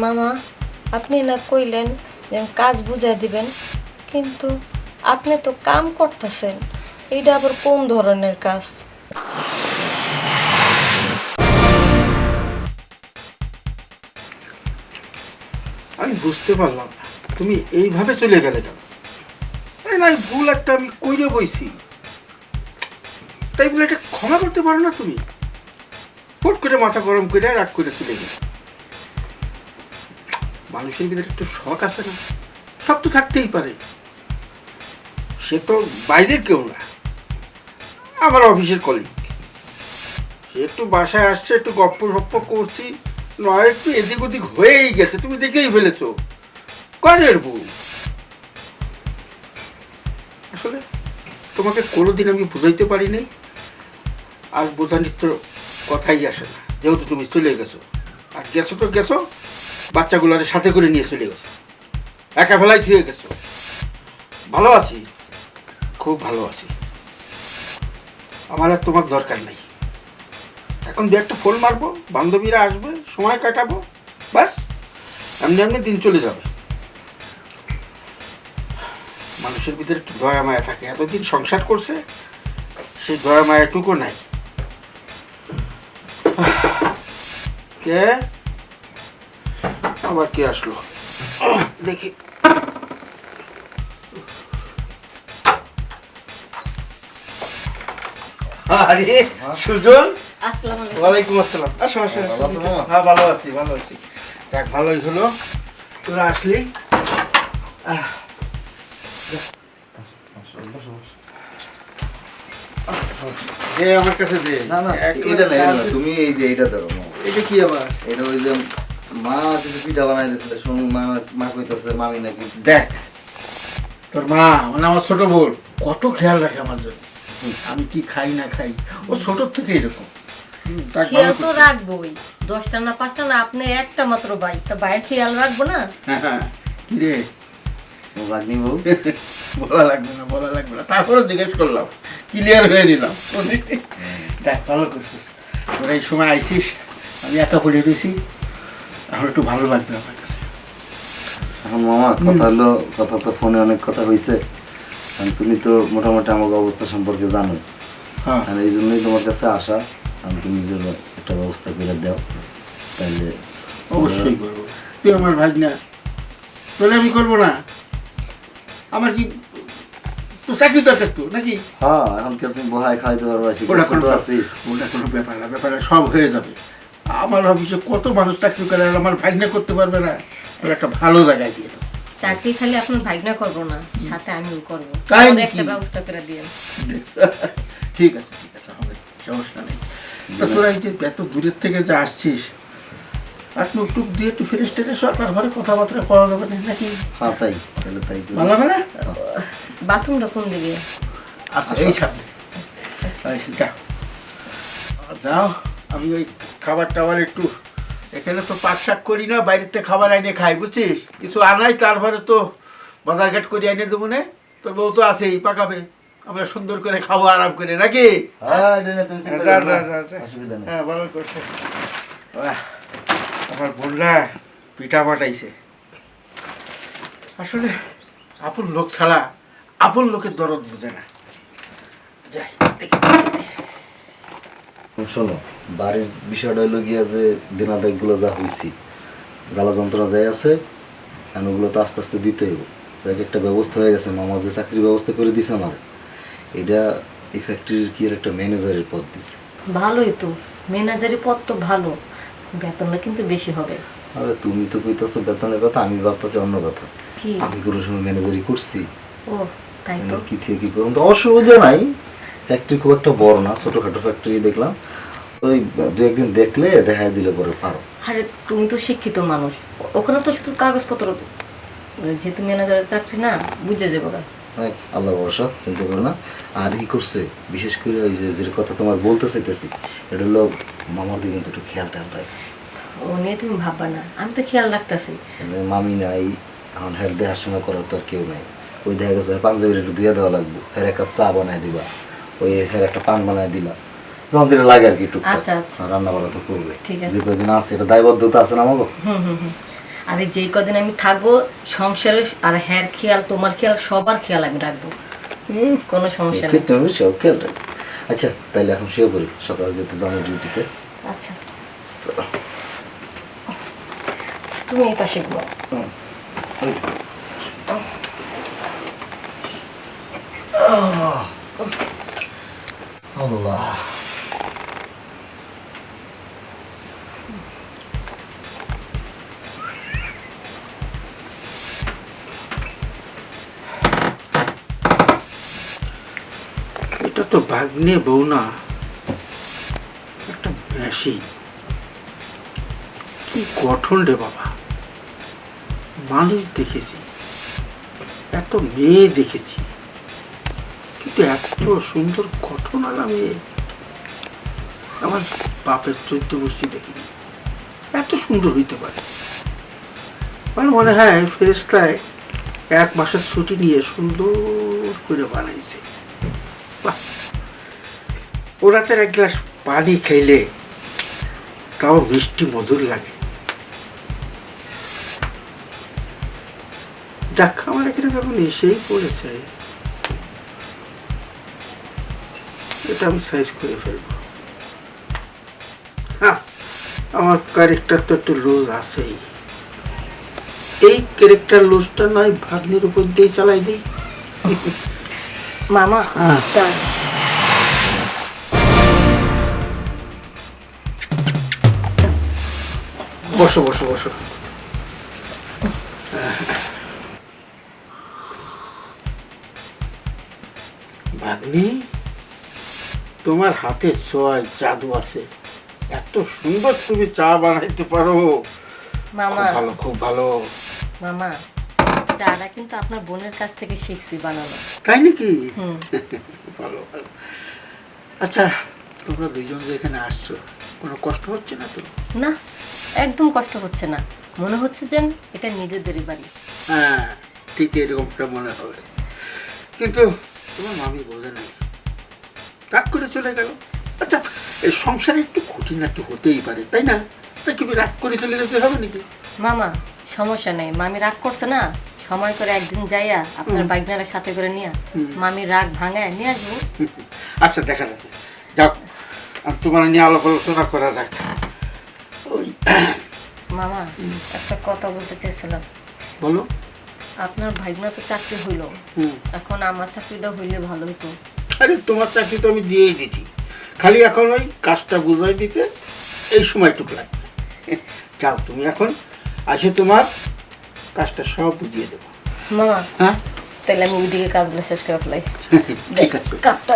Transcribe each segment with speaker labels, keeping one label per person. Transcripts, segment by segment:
Speaker 1: মামা, আপনি না কইলেন যে কাজ বুঝাই দিবেন, কিন্তু আপনি তো কাম করতেছেন, এইটা আবার কোন ধরনের কাজ?
Speaker 2: আমি বুঝতে পারলাম না, তুমি এইভাবে চলে গেলে কেন? আরে না, ভুল একটা আমি কইরে বইছি, তাই বলে এটা ক্ষমা করতে পারো না তুমি? হুট করে মাথা গরম করে রাগ করে চলে গেলে। মানুষের ভিতরে একটু শখ আছে না, শখ তো থাকতেই পারে। সে তো বাইরের কেউ না, আমার অফিসের কলিগ। সে একটু বাসায় আসছে, একটু গপ্প সপ্প করছি, নয় একটু এদিক ওদিক হয়েই গেছে, তুমি দেখেই ফেলেছো। কারের বউ আসলে তোমাকে কোনোদিন আমি বুঝাইতে পারি নাই, আর বোঝানির তো কথাই আসে না, যেহেতু তুমি চলে গেছো। আর গেছো তো গেছো, বাচ্চাগুলোর সাথে করে নিয়ে চলে গেছো, একা ফেলাই ধুয়ে গেছো। ভালো আছি, খুব ভালো আছি, আমার আর তোমার দরকার নাই। এখন দু একটা ফোন মারবো, বান্ধবীরা আসবে, সময় কাটাবো, ব্যাস এমনি এমনি দিন চলে যাবে। মানুষের ভিতরে একটু দয়া মায়া থাকে, এতদিন সংসার করছে, সেই দয়া মায়াটুকু নাই। কে আবার কে আসলো দেখি। আরে সুজন,
Speaker 1: আসসালামু আলাইকুম।
Speaker 2: ওয়ালাইকুম আসসালাম। আসো আসো আসো।
Speaker 3: ভালো আছো মামা?
Speaker 2: হ্যাঁ ভালো আছি, ভালো আছি। যাক ভালোই হলো তোরা আসলি। দে আমার কাছে দে।
Speaker 3: না না,
Speaker 2: একলা
Speaker 3: এটা না, এটা না,
Speaker 2: কাজ-
Speaker 3: তুমি এই যে এটা ধরো মামা।
Speaker 2: এটা কি আবার?
Speaker 3: এটা ওই যে মা কিছু পিঠা বানাই দিচ্ছে, শুনুন মা কইতাছে মামি নাকি।
Speaker 2: দেখ, তোর মা মানে আমার ছোট বোন কত খেয়াল রাখে আমার জন্য, আমি কি খাই না খাই, ও ছোট থেকে এরকম। তার
Speaker 1: খেয়াল
Speaker 2: ভালো
Speaker 1: তো
Speaker 2: করে-
Speaker 1: রাখবোই, 10টা না 5টা না, আপনি একটা মাত্র ভাই, তা ভাইয়ের খেয়াল রাখবো না?
Speaker 2: হ্যাঁ, কি রে?
Speaker 3: ও ভাগ্নি বউ।
Speaker 2: বলা লাগবে না, বলা লাগবে না, তারপরে জিজ্ঞেস করলাম, ক্লিয়ার হয়ে নিলাম। দেখ ভালো করছিস, তোরা এই সময় আইসিস, আমি একা পড়ে রয়েছি, এখন একটু ভালো লাগবে আমার কাছে।
Speaker 3: এখন মামা কথা হলো, কথা তো ফোনে অনেক কথা হয়েছে, আর তুমি তো মোটামুটি আমার অবস্থা সম্পর্কে জানো,
Speaker 2: হ্যাঁ,
Speaker 3: আর এই জন্যই তোমার কাছে আসা। আমি তুমি নিজের একটা ব্যবস্থা করে দাও, তাহলে।
Speaker 2: অবশ্যই করবো, তুই আমার ভাই না, তাহলে আমি করবো না? আমার কি তো চাকরি দরকার তো নাকি?
Speaker 3: হ্যাঁ, এখন কি তুমি বহায় খাইতে পারবা?
Speaker 2: ওটা
Speaker 3: ছোট
Speaker 2: কোনো
Speaker 3: আছি।
Speaker 2: ওটা কোনো ব্যাপার না, ব্যাপারে সব হয়ে যাবে। আমার অফিসে কত মানুষ চাকরি করে, আর আমার ভাগ্নে করতে পারবে না? ওর একটা ভালো জায়গায় দিয়ে দেবো।
Speaker 1: চাকরি খালি আপনার ভাগনা করবো না, সাথে আমিও করবো।
Speaker 2: তাই
Speaker 1: আমার
Speaker 2: নাকি?
Speaker 1: একটা ব্যবস্থা করে দিয়ে।
Speaker 2: ঠিক আছে, ঠিক আছে, হবে, সমস্যা নেই। তা তোরা এই যে এত দূরের থেকে যে আসছিস, আর টুক দিয়ে একটু ফ্রেশ ট্রেশ হ, তারপরে কথাবার্তা কওয়া যাবে না নাকি?
Speaker 3: হ্যাঁ তাই, তাহলে তাই করি।
Speaker 2: ভালো হবে না?
Speaker 1: বাথরুমটা কোন দিকে?
Speaker 2: আচ্ছা, এই সামনে। এই, যাও যাও, আমি ওই খাবার টাবার একটু, এখানে তো পাক শাক করি না, বাইরের থেকে খাবার আইনে খাই, বুঝছিস? কিছু আনাই, তারপরে তো বাজারঘাট করে আইনে দেবো না, তোর বউ তো আছেই, পাকাবে, আমরা সুন্দর করে খাবো আরাম করে নাকি?
Speaker 3: হ্যাঁ, এটা নিয়ে তুমি চিন্তা
Speaker 2: যা,
Speaker 3: করো না।
Speaker 2: যা, যা, যা।
Speaker 3: অসুবিধা নেই।
Speaker 2: হ্যাঁ, ভালো করছে। বাহ, আমার বোনরা পিঠা পাঠাইছে। আসলে আপন লোক ছাড়া আপন লোকের দরদ বোঝে না। যাই দেখি,
Speaker 3: শোনো, বাড়ির বিষয়টা হলো গিয়া যে দিনাদায়গুলো যা হয়েছি, জ্বালা যন্ত্রণা যাই আছে, এখন ওগুলো তো আস্তে আস্তে দিতে হইব। যাকে একটা ব্যবস্থা হয়ে গেছে, মামা যে চাকরির ব্যবস্থা করে দিছে আমার, এটা এই ফ্যাক্টরির কি একটা ম্যানেজারের পদ দিছে।
Speaker 1: ভালোই তো, ম্যানেজারি পদ তো ভালো, বেতনটা কিন্তু বেশি হবে।
Speaker 3: আরে তুমি তো কইতেছো বেতনের কথা, আমি ভাবতেছি অন্য কথা।
Speaker 1: কি?
Speaker 3: আমি কোনো সময় ম্যানেজারি করছি,
Speaker 1: ও তাই তো।
Speaker 3: কি থেকে কি করুন, তো অসুবিধা নাই। ফ্যাক্টরি খুব একটা বড় না, ছোটখাটো ফ্যাক্টরি দেখলাম, ওই দু একদিন দেখলে দেখাই দিলে পরে পারো।
Speaker 1: আরে তুমি তো শিক্ষিত মানুষ, ওখানে তো শুধু কাগজপত্র, যেহেতু ম্যানেজারের চাকরি না, বুঝে যাবো গা।
Speaker 3: হ্যাঁ, আল্লাহ ভরসা, চিন্তা করো না। আর ই করছে, বিশেষ করে ওই যে যে কথা তোমার বলতে চাইতেছি, এটা হলো মামার দিকে কিন্তু একটু খেয়াল টেয়াল রাখে।
Speaker 1: ও নিয়ে তুমি ভাববা না, আমি তো খেয়াল রাখতেছি।
Speaker 3: মানে মামি নাই, এখন হের দেখাশোনা করার তো আর কেউ নাই। ওই দেখা গেছে পাঞ্জাবির একটু ধুয়ে দেওয়া লাগবে, হের এক কাপ চা বানাই দিবা, ওই হের একটা পান বানাই দিলা, যখন যেটা লাগে আর কি টুকটাক।
Speaker 1: আচ্ছা, আচ্ছা।
Speaker 3: আর রান্না বান্না তো করবে,
Speaker 1: ঠিক আছে।
Speaker 3: যে কদিন আছে এটা দায়বদ্ধতা আছে না আমাকে।
Speaker 1: হুম হুম হুম। আর এই যেই কদিন আমি থাকবো সংসারে আর হ্যার খেয়াল তোমার খেয়াল সবার খেয়াল আমি রাখবো, কোনো সমস্যা নেই।
Speaker 3: তুমি সব খেয়াল রাখো। আচ্ছা তাইলে এখন শুয়ে পড়ি, সকালে যেতে যাবো ডিউটিতে।
Speaker 1: আচ্ছা তুমি এই পাশে ঘুমাও।
Speaker 3: আল্লাহ,
Speaker 2: এটা তো ভাগ্নে বউ না, একটা মেশিন। কি গঠন রে বাবা! মানুষ দেখেছি, এত মেয়ে দেখেছি, কিন্তু এত সুন্দর গঠন আলা মেয়ে আমার বাপের 14 গোষ্ঠী দেখিনি। এত সুন্দর হইতে পারে আমার মনে হয় ফেরেশতায় 1 মাসের ছুটি নিয়ে সুন্দর করে বানাইছে। বাহ! ও রাতের 1 গ্লাস পানি খাইলে তাও মিষ্টি মধুর লাগে। যাক, আমার এখানে যখন এসেই পড়েছে, এটা আমি সাইজ করে ফেলবো। হ্যাঁ, আমার ক্যারেক্টার তো একটু লুজ আছেই। এই ক্যারেক্টার লুজটা নয় ভাগ্নের উপর দিয়ে চালাই দিই।
Speaker 1: মামা চা।
Speaker 2: বসো বসো বসো। ভাগ্নি, তোমার হাতে ছোঁয়ায় জাদু আছে। এত সুন্দর তুমি চা বানাইতে পারো।
Speaker 1: মামা
Speaker 2: খুব ভালো, খুব ভালো।
Speaker 1: মামা চাটা কিন্তু আপনার বোনের কাছ থেকে শিখছি বানানো।
Speaker 2: তাই নাকি?
Speaker 1: হুম।
Speaker 2: ভালো ভালো। আচ্ছা, তোমরা দুইজন যে এখানে আসছো, কোনো কষ্ট হচ্ছে না তো?
Speaker 1: না, একদম কষ্ট হচ্ছে না, মনে হচ্ছে যেন এটা নিজেদেরই বাড়ি।
Speaker 2: হ্যাঁ, ঠিক এরকমটা মনে হবে। কিন্তু তোমার মামি বোঝে নাই, রাগ করে চলে গেল। আচ্ছা, এই সংসারে একটু খুঁটিনাটি হতেই পারে, তাই না? তাই কি রাগ করে চলে যেতে হবে নাকি?
Speaker 1: মামা সমস্যা নেই, মামি রাগ করছে না, সময় করে একদিন যাইয়া আপনার বাইকনারের সাথে করে নিয়া মামি রাগ ভাঙায় নিয়ে আসবো।
Speaker 2: আচ্ছা, দেখা যাবে। যাও, আর তোমার নিয়ে আলাপ আলোচনা করা যাক। ওই
Speaker 1: মামা একটা কথা বলতে চাইছিলাম।
Speaker 2: বলো।
Speaker 1: আপনার ভাইগনা তো চাকরি হইল, এখন আমার চাকরিটা হইলে ভালো হতো।
Speaker 2: আরে তোমার চাকরি তো আমি দিয়েই দিচ্ছি, খালি এখন ওই কাজটা বুঝাই দিতে এই সময়টুকু লাগবে। যাও তুমি এখন, আসে তোমার কাজটা সব বুঝিয়ে দেবো।
Speaker 1: মামা
Speaker 2: হ্যাঁ,
Speaker 1: তাহলে আমি ওইদিকে কাজগুলো শেষ করে ফেলাই।
Speaker 2: ঠিক আছে।
Speaker 1: কাপটা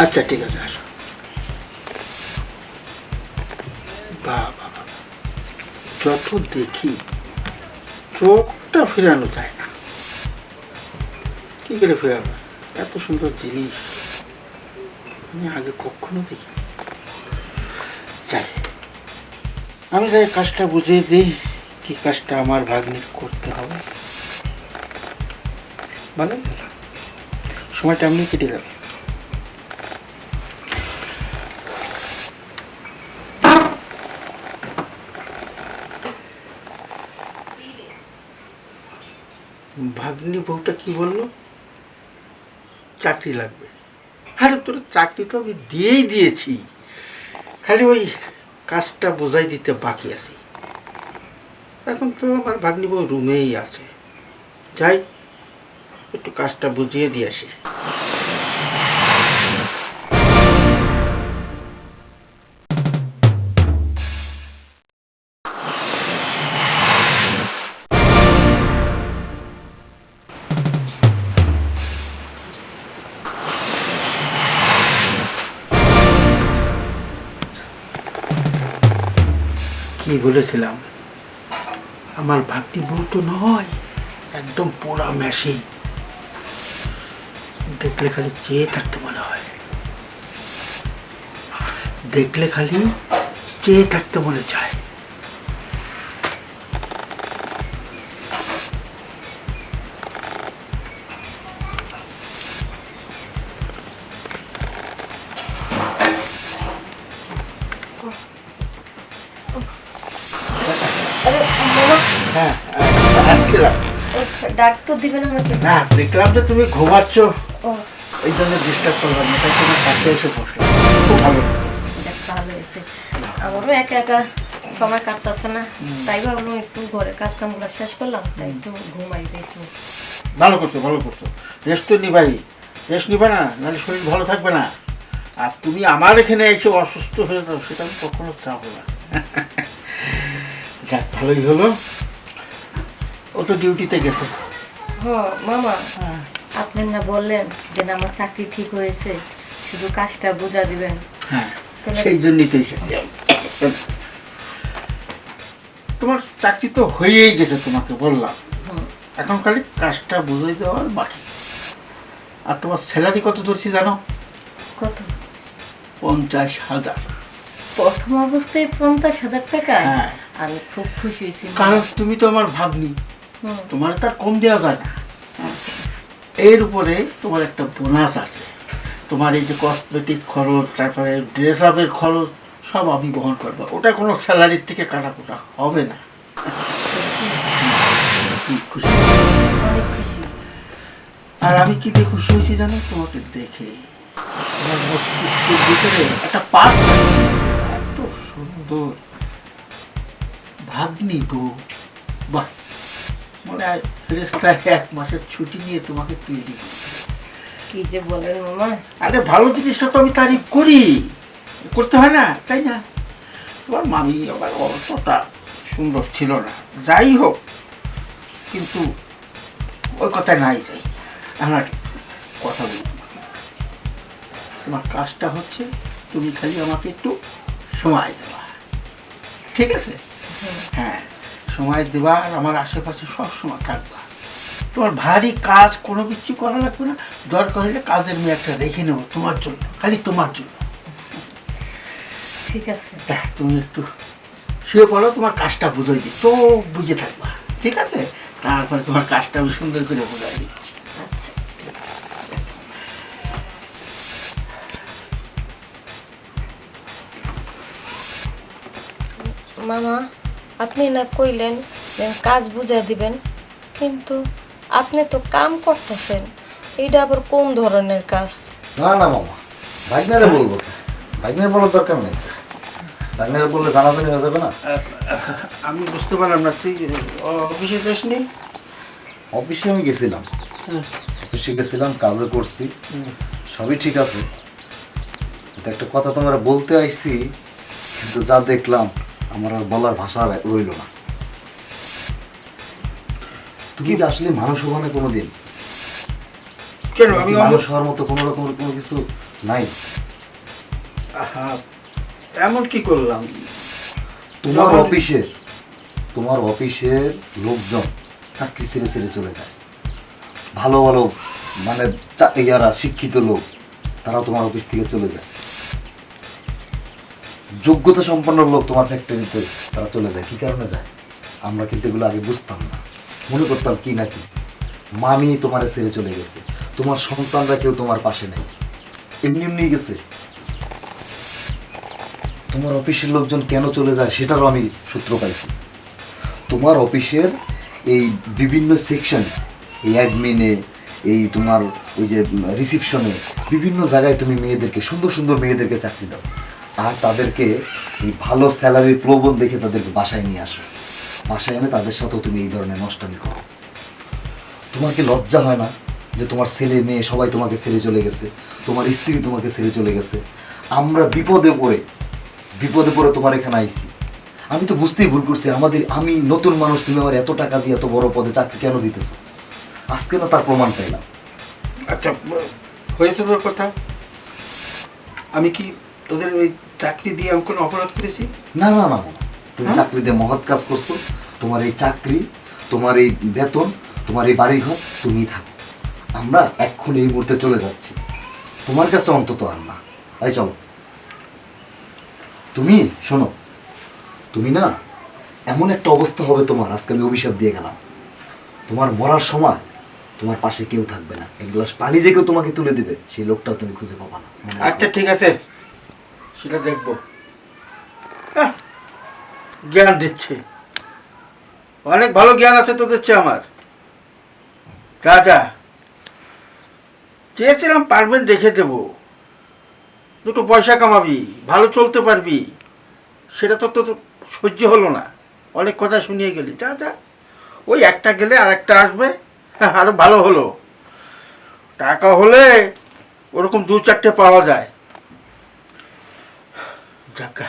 Speaker 2: আচ্ছা ঠিক আছে, আসো। বাবা, যত দেখি চোখটা ফেরানো যায় না। কি করে ফেরাবো? এত সুন্দর জিনিস আমি আগে কখনো দেখি। যাই, আমি যাই কাজটা বুঝিয়ে দিই, কি কাজটা আমার ভাগ্নির করতে হবে। ভালো, সময়টা এমনি কেটে যাবে। ভাগ্নি বউটা কি বললো? চাকরি লাগবে। আরে তোর চাকরি তো আমি দিয়েই দিয়েছি, খালি ওই কাজটা বোঝাই দিতে বাকি আছে। এখন তো আমার ভাগ্নি বউ রুমেই আছে, যাই একটু কাজটা বুঝিয়ে দিয়ে আসি। কি বলেছিলাম, আমার ভাগ্নি বউ তো নয়, একদম পোড়া মেশিন। দেখলে খালি চেয়ে থাকতে মনে হয়, দেখলে খালি চেয়ে থাকতে মনে চায়। আসছিলাম।
Speaker 1: ডাক তো দিবেন আমাকে?
Speaker 2: না, দেখলাম যে তুমি ঘুমাচ্ছ,
Speaker 1: ও
Speaker 2: এই জন্য ডিস্টার্ব করলাম না, তাই তোমার কাছে এসে বসলাম। খুব ভালো।
Speaker 1: যাক, ভালো হয়েছে। আমারও একা একা সময় কাটতেছে না, তাই ভাবলাম একটু ঘরের কাজ কামগুলো শেষ করলাম, তাই একটু ঘুমাই, রেস্ট নিই।
Speaker 2: ভালো করছো, ভালো করছো। রেস্ট তো নিবাই, রেস্ট নিবে না, নাহলে শরীর ভালো থাকবে না। আর তুমি আমার এখানে এসে অসুস্থ হয়ে যাও, সেটা আমি কখনো চাবো না। যাক, ভালোই হলো। ও তো ডিউটিতে গেছে।
Speaker 1: হ মামা,
Speaker 2: হ্যাঁ,
Speaker 1: আপনি না বললেন যে না আমার চাকরি ঠিক হয়েছে, শুধু কাজটা বুঝা দিবেন।
Speaker 2: হ্যাঁ,
Speaker 1: তাহলে-
Speaker 2: সেই জন্যই তো এসেছি আমি। তোমার চাকরি তো হয়েই গেছে, তোমাকে বললাম।
Speaker 1: হুম,
Speaker 2: এখন খালি কাজটা বুঝাই দেওয়ার বাকি। আর তোমার স্যালারি কত ধরছি জানো?
Speaker 1: কত?
Speaker 2: 50,000।
Speaker 1: প্রথম অবস্থায় 50,000 টাকা?
Speaker 2: হ্যাঁ।
Speaker 1: আমি খুব খুশি হয়েছি।
Speaker 2: কারণ তুমি তো আমার ভাগ্নি,
Speaker 1: হুম,
Speaker 2: তোমার তার কম দেওয়া যায় না। হ্যাঁ। এর উপরে তোমার একটা বোনাস আছে। তোমার এই যে কসমেটিক খরচ, তারপরে ড্রেস আপের খরচ, সব আমি বহন করবো। ওটা কোনো স্যালারির থেকে কাটাকুটা হবে না। কি খুশি হয়েছি?
Speaker 1: অনেক খুশি।
Speaker 2: আর আমি কি দিয়ে খুশি হয়েছি জানো? তোমাকে দেখে আমার মস্তিষ্কের ভিতরে একটা পাত পাচ্ছি। এত সুন্দর ভাগ্নি গো, বাহ! মনে হয় ফেরেশতা 1 মাসের ছুটি নিয়ে তোমাকে তৈরি করেছে।
Speaker 1: কি যে বলেন মামা।
Speaker 2: আরে ভালো জিনিসটা তো আমি তারিফ করি, করতে হয় না, তাই না? তোমার মামি আবার অতটা সুন্দর ছিল না, যাই হোক, কিন্তু ওই কথা নাই যাই। আমার কথা বলি, তোমার কাজটা হচ্ছে তুমি খালি আমাকে একটু সময় দেওয়া, ঠিক আছে? হ্যাঁ, সময় দেবা, আর আমার আশেপাশে সব সময় থাকবা। তোমার ভারী কাজ কোনো কিছু করা লাগবে না, দরকার হলে কাজের মেয়ে একটা রেখে নেবো তোমার জন্য, খালি তোমার জন্য।
Speaker 1: ঠিক আছে।
Speaker 2: তা তুমি একটু শুয়ে পড়ো, তোমার কাজটা বুঝাই দিই, চোখ বুঝে থাকবা, ঠিক আছে? তারপরে তোমার কাজটা আমি সুন্দর করে বোঝাই দিচ্ছি।
Speaker 1: আচ্ছা। মামা, আপনি না কইলেন যে কাজ বুঝা দিবেন, কিন্তু আপনি তো কাম করতেছেন, এইটা আবার কোন ধরনের কাজ?
Speaker 3: না না মামা, ভাগ্নারে বলবো তো। ভাগ্নের বলার দরকার নেই। ভাগ্নারে বললে জানাজানি হয়ে যাবে না।
Speaker 2: আমি বুঝতে পারলাম না, তুই অফিসে যাসনি?
Speaker 3: অফিসে আমি গেছিলাম, অফিসে গেছিলাম, কাজও করছি, সবই ঠিক আছে। কিন্তু একটা কথা তোমার বলতে আইছি, কিন্তু যা দেখলাম আমার আর বলার ভাষা আর রইল না। তুমি কি আসলে মানুষ হবো না কোনোদিন?
Speaker 2: কেন আমি
Speaker 3: মানুষ হওয়ার মতো কোনো রকমের কোনো কিছু নাই?
Speaker 2: হ্যাঁ, এমন কি করলাম?
Speaker 3: তোমার অফিসের লোকজন চাকরি ছেড়ে ছেড়ে চলে যায়। ভালো ভালো মানে ইয়ারা শিক্ষিত লোক, তারা তোমার অফিস থেকে চলে যায়। যোগ্যতা সম্পন্ন লোক তোমার ফ্যাক্টরিতে তারা চলে যায়। কি কারণে যায়? আমরা কিন্তু এগুলো আগে বুঝতাম না, মনে করতাম কি নাকি মামি তোমার ছেড়ে চলে গেছে, তোমার সন্তানরা কেউ তোমার পাশে নেই, এমনি এমনি গেছে। তোমার অফিসের লোকজন কেন চলে যায় সেটারও আমি সূত্র পাইছি। তোমার অফিসের এই বিভিন্ন সেকশন, এই অ্যাডমিনে, এই তোমার ওই যে রিসিপশনে, বিভিন্ন জায়গায় তুমি মেয়েদেরকে, সুন্দর সুন্দর মেয়েদেরকে চাকরি দাও, আর তাদেরকে এই ভালো স্যালারির প্রলোভন দেখে তাদেরকে বাসায় নিয়ে আসো। বাসায় এনে তাদের সাথেও তুমি এই ধরনের নষ্টামি করো। তোমার কি লজ্জা হয় না যে তোমার ছেলে মেয়ে সবাই তোমাকে ছেড়ে চলে গেছে, তোমার স্ত্রী তোমাকে ছেড়ে চলে গেছে, আমরা বিপদে পড়ে তোমার এখানে আইছি। আমি তো বুঝতেই ভুল করছি, আমি নতুন মানুষ, তুমি আমার এত টাকা দিয়ে এত বড় পদে চাকরি কেন দিতেছো? আজকে না তার প্রমাণ পাইলাম।
Speaker 2: আচ্ছা, হয়েছে তোর কথা। আমি কি তোদের ওই চাকরি দিয়ে আমি কোনো অপরাধ করেছি?
Speaker 3: না না না না, তুমি চাকরি দিয়ে মহৎ কাজ করছো। তোমার এই চাকরি, তোমার এই বেতন, তোমার এই বাড়িঘর, তুমি থাকো। আমরা এক্ষুনি এই মুহূর্তে চলে যাচ্ছি, তোমার কাছে অন্তত আর না। তাই চলো। তুমি শোনো, তুমি না, এমন একটা অবস্থা হবে তোমার, আজকে আমি অভিশাপ দিয়ে গেলাম, তোমার মরার সময় তোমার পাশে কেউ থাকবে না। এক গ্লাস পানি যে কেউ তোমাকে তুলে দিবে, সেই লোকটাও তুমি খুঁজে পাবা না। মনে রাখো।
Speaker 2: আচ্ছা ঠিক আছে, সেটা দেখবো। জ্ঞান দিচ্ছে। অনেক ভালো জ্ঞান আছে তোদের চেয়ে আমার। যা যা, চেয়েছিলাম পারবেন রেখে দেবো, দুটো পয়সা কামাবি, ভালো চলতে পারবি, সেটা তো তোর সহ্য হলো না। অনেক কথা শুনিয়ে গেলি, যা যা। ওই একটা গেলে আর একটা আসবে, আরো ভালো হলো। টাকা হলে ওরকম দু চারটে পাওয়া যায়। যাকা,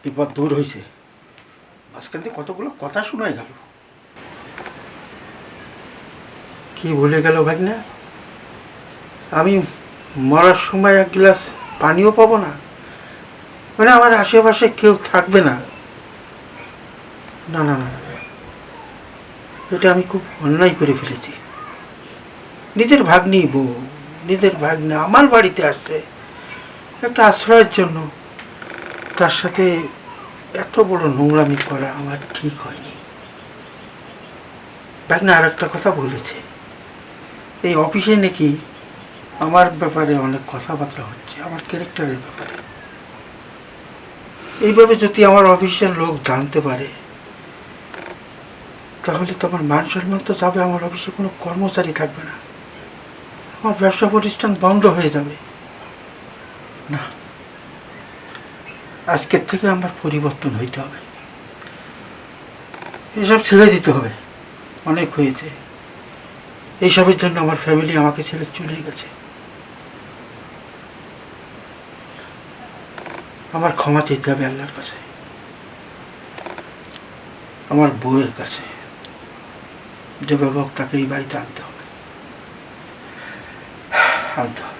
Speaker 2: বিপদ দূর হয়েছে। মাঝখান থেকে কতগুলো কথা শোনাই গেল। কি ভুলে গেল ভাই না, আমি মরার সময় এক গ্লাস পানিও পাবো না, মানে আমার আশেপাশে কেউ থাকবে না। না না না, এটা আমি খুব অন্যায় করে ফেলেছি। নিজের ভাগ্নি বউ, নিজের ভাগ্নে আমার বাড়িতে আসছে একটা আশ্রয়ের জন্য, তার সাথে এত বড় নোংরামি করা আমার ঠিক হয়নি। ভাগ্নে আর একটা কথা বলেছে, এই অফিসে নাকি আমার ব্যাপারে অনেক কথাবার্তা হচ্ছে, আমার ক্যারেক্টারের ব্যাপারে। এইভাবে যদি আমার অফিসের লোক জানতে পারে, তাহলে তো আমার মান সম্মান তো যাবে, আমার অফিসে কোনো কর্মচারী থাকবে না, আমার ব্যবসা প্রতিষ্ঠান বন্ধ হয়ে যাবে। না, আজকের থেকে আমার পরিবর্তন হইতে হবে, এসব ছেড়ে দিতে হবে। অনেক হয়েছে, এইসবের জন্য আমার ফ্যামিলি আমাকে ছেড়ে চলে গেছে। আমার ক্ষমা চাইতে হবে আল্লাহর কাছে, আমার বউয়ের কাছে, যে বাবা তাকে এই বাড়িতে আনতে হবে, আনতে হবে।